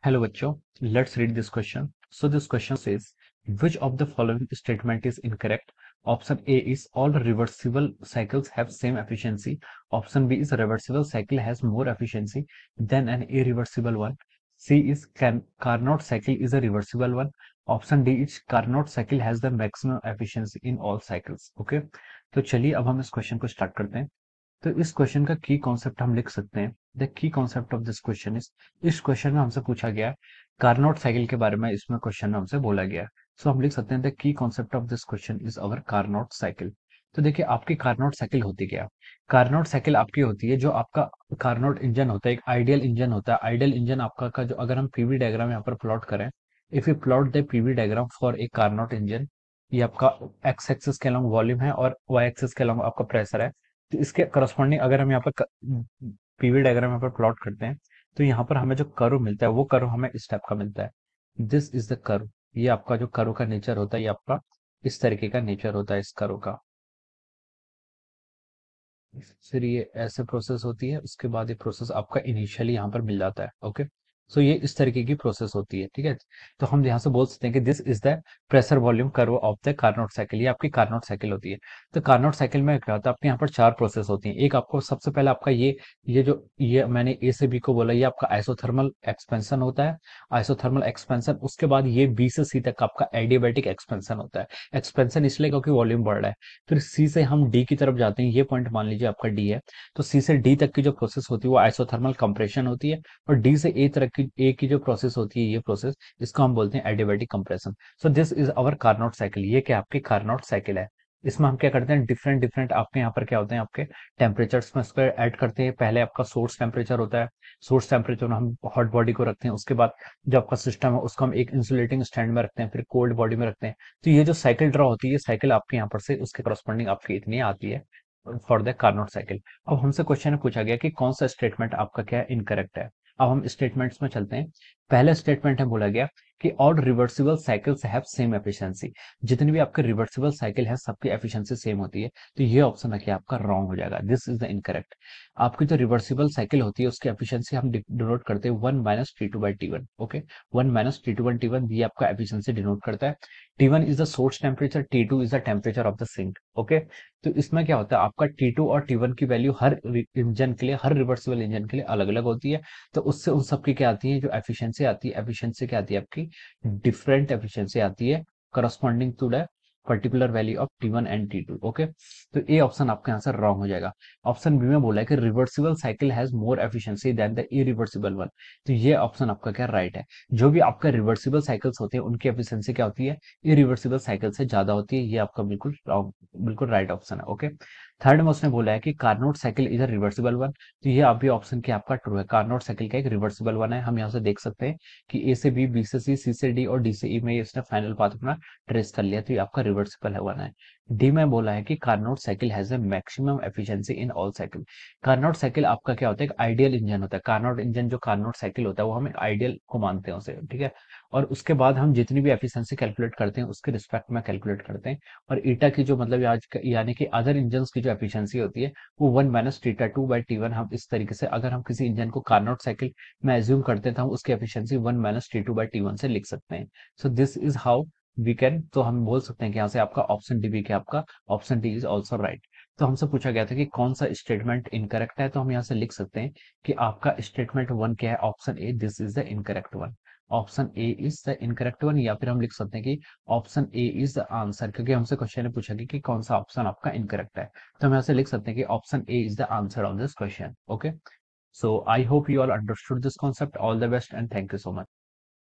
Hello बच्चों, let's read this question. So this question says, which of the following statement is incorrect? Option A is all reversible cycles have same efficiency. Option B is reversible cycle has more efficiency than an irreversible one. C is Carnot cycle is a reversible one. Option D is Carnot cycle has the maximum efficiency in all cycles. Okay, तो चलिए अब हम इस question को start करते हैं। तो इस क्वेश्चन का की कॉन्सेप्ट हम लिख सकते हैं। The key concept of this question is, इस क्वेश्चन में हमसे पूछा गया कार्नोट साइकिल के बारे में, इसमें क्वेश्चन में हमसे बोला गया। सो हम लिख सकते हैं the key concept of this question is our Carnot cycle. तो देखिए आपकी कार्नोट साइकिल होती क्या? कार्नोट साइकिल आपकी होती है जो आपका कार्नोट इंजन होता है, एक आइडियल इंजन होता है। आइडियल इंजन आपका का जो अगर हम पीवी डायग्राम यहाँ पर प्लॉट करें, if you plot the PV diagram for a Carnot engine, ये आपका एक्स एक्सिस के अलॉन्ग वॉल्यूम है और वाई एक्सिस के अलॉन्ग आपका प्रेशर है। तो इसके करस्पॉन्डिंग अगर हम यहाँ पर पीवी डायग्राम यहाँ पर प्लॉट करते हैं, तो यहाँ पर हमें जो कर्व मिलता है वो कर्व हमें इस टाइप का मिलता है। This is the curve. ये आपका जो कर्व का नेचर होता है, ये आपका इस तरीके का नेचर होता है इस कर्व का। फिर ये ऐसे प्रोसेस होती है, उसके बाद ये प्रोसेस आपका इनिशियली यहाँ पर मिल जाता है। ओके, सो ये इस तरीके की प्रोसेस होती है। ठीक है, तो हम यहाँ से बोल सकते हैं कि this is the pressure volume curve of the Carnot cycle. ये आपकी कार्नोट साइकिल होती है। तो कार्नोट साइकिल में क्या होता है, आपके यहाँ पर चार प्रोसेस होती है। एक आपको सबसे पहले आपका ये मैंने ए से बी को बोला, ये आपका आइसोथर्मल एक्सपेंशन होता है। आइसोथर्मल एक्सपेंशन, उसके बाद ये बी से सी तक आपका एडियाबैटिक एक्सपेंशन होता है। एक्सपेंशन इसलिए क्योंकि वॉल्यूम बढ़ रहा है। फिर सी से हम डी की तरफ जाते हैं, ये पॉइंट मान लीजिए आपका डी है। तो सी से डी तक की जो प्रोसेस होती है वो आइसोथर्मल कंप्रेशन होती है। और डी से ए की जो प्रोसेस होती है, ये प्रोसेस, इसको हम बोलते हैं adiabatic compression. So this is our Carnot cycle. ये क्या आपकी कार्नोट साइकिल है। इसमें हम क्या करते हैं, डिफरेंट डिफरेंट आपके यहाँ पर क्या होते हैं, आपके टेम्परेचर्स में इसको ऐड करते हैं। पहले आपका सोर्स टेम्परेचर होता है, सोर्स टेम्परेचर में हम हॉट बॉडी को रखते हैं। उसके बाद जो आपका सिस्टम है उसको हम एक इंसुलेटिंग स्टैंड में रखते हैं, फिर कोल्ड बॉडी में रखते हैं। तो ये जो साइकिल ड्रॉ होती है, ये साइकिल आपके यहाँ पर से उसके करस्पॉन्डिंग आपकी इतनी आती है फॉर द कार्नोट साइकिल। अब हमसे क्वेश्चन में पूछा गया कि कौन सा स्टेटमेंट आपका क्या इनकरेक्ट है। अब हम स्टेटमेंट्स में चलते हैं। पहले स्टेटमेंट है, बोला गया कि all reversible cycles have same efficiency. जितनी भी आपके रिवर्सिबल साइकिल है सबकी एफिशिएंसी सेम होती है। तो ये ऑप्शन है कि आपका रॉन्ग हो जाएगा, दिस इज द इनकरेक्ट। आपकी जो रिवर्सिबल साइकिल होती है उसकी एफिशिएंसी हम डिनोट करते हैं 1 minus T two by T one. Okay, 1 minus T two one T one, ये आपका एफिशिएंसी डिनोट करता है। T1 is the source temperature, T2 is the temperature of the sink. Okay, तो इसमें क्या होता है, आपका T2 और T1 की वैल्यू हर इंजन के लिए, हर रिवर्सिबल इंजन के लिए अलग अलग होती है। तो उससे उन सबकी क्या आती है, जो एफिशिएंसी आती है, एफिशिएंसी क्या आती है आपकी, डिफरेंट एफिशिएंसी आती है corresponding to the particular value of T1 and T2। Okay, तो ये ऑप्शन आपका आंसर रॉन्ग हो जाएगा। ऑप्शन बी में बोला है कि reversible cycle has more efficiency than the irreversible one. तो ये ऑप्शन आपका क्या राइट है। जो भी आपका रिवर्सिबल साइकिल्स होते हैं उनकी एफिशिएंसी क्या होती है, इरिवर्सिबल साइकिल से ज्यादा होती है। ये आपका बिल्कुल रॉन्ग, बिल्कुल राइट ऑप्शन है। ओके, थर्ड में उसने बोला है कि Carnot cycle is a reversible one. तो ये आप भी ऑप्शन क्या आपका ट्रू है, कार्नोट साइकिल का एक रिवर्सिबल वन है। हम यहाँ से देख सकते हैं कि ए से बी, बी से सी, सी से डी और डी से ई में इसने फाइनल पाथ अपना ट्रेस कर लिया। तो ये आपका रिवर्सिबल है वन है। डी में बोला है कि Carnot cycle has a maximum efficiency in all cycle. Carnot cycle आपका क्या होता है, एक आइडियल इंजन होता है। कार्नोट इंजन जो कार्नोट साइकिल होता है वो हम एक आइडियल को मानते हैं उसे। ठीक है, और उसके बाद हम जितनी भी एफिशिएंसी कैलकुलेट करते हैं उसके रिस्पेक्ट में कैलकुलेट करते हैं। और ईटा की जो मतलब आज यानी कि अदर इंजन की जो एफिशिएंसी होती है वो 1 minus theta to by T one. हम इस तरीके से अगर हम किसी इंजन को कार्नोट साइकिल में एज्यूम करते हैं तो हम उसकी efficiency 1 minus T two by T one से लिख सकते हैं। So this is how we can, तो हम बोल सकते हैं कि यहाँ से आपका ऑप्शन डी भी क्या, आपका option D is also right. तो हमसे पूछा गया था कि कौन सा स्टेटमेंट इनकरेक्ट है, तो हम यहाँ से लिख सकते हैं कि आपका स्टेटमेंट वन क्या है, option A, this is the incorrect one. Option A is the incorrect one, या फिर हम लिख सकते हैं कि option A is the answer, क्योंकि हमसे क्वेश्चन ने पूछा कि कौन सा ऑप्शन आपका इनकरेक्ट है। तो हम यहाँ से लिख सकते हैं कि option A is the answer of this question. Okay, so I hope you all understood this concept. All the best and thank you so much.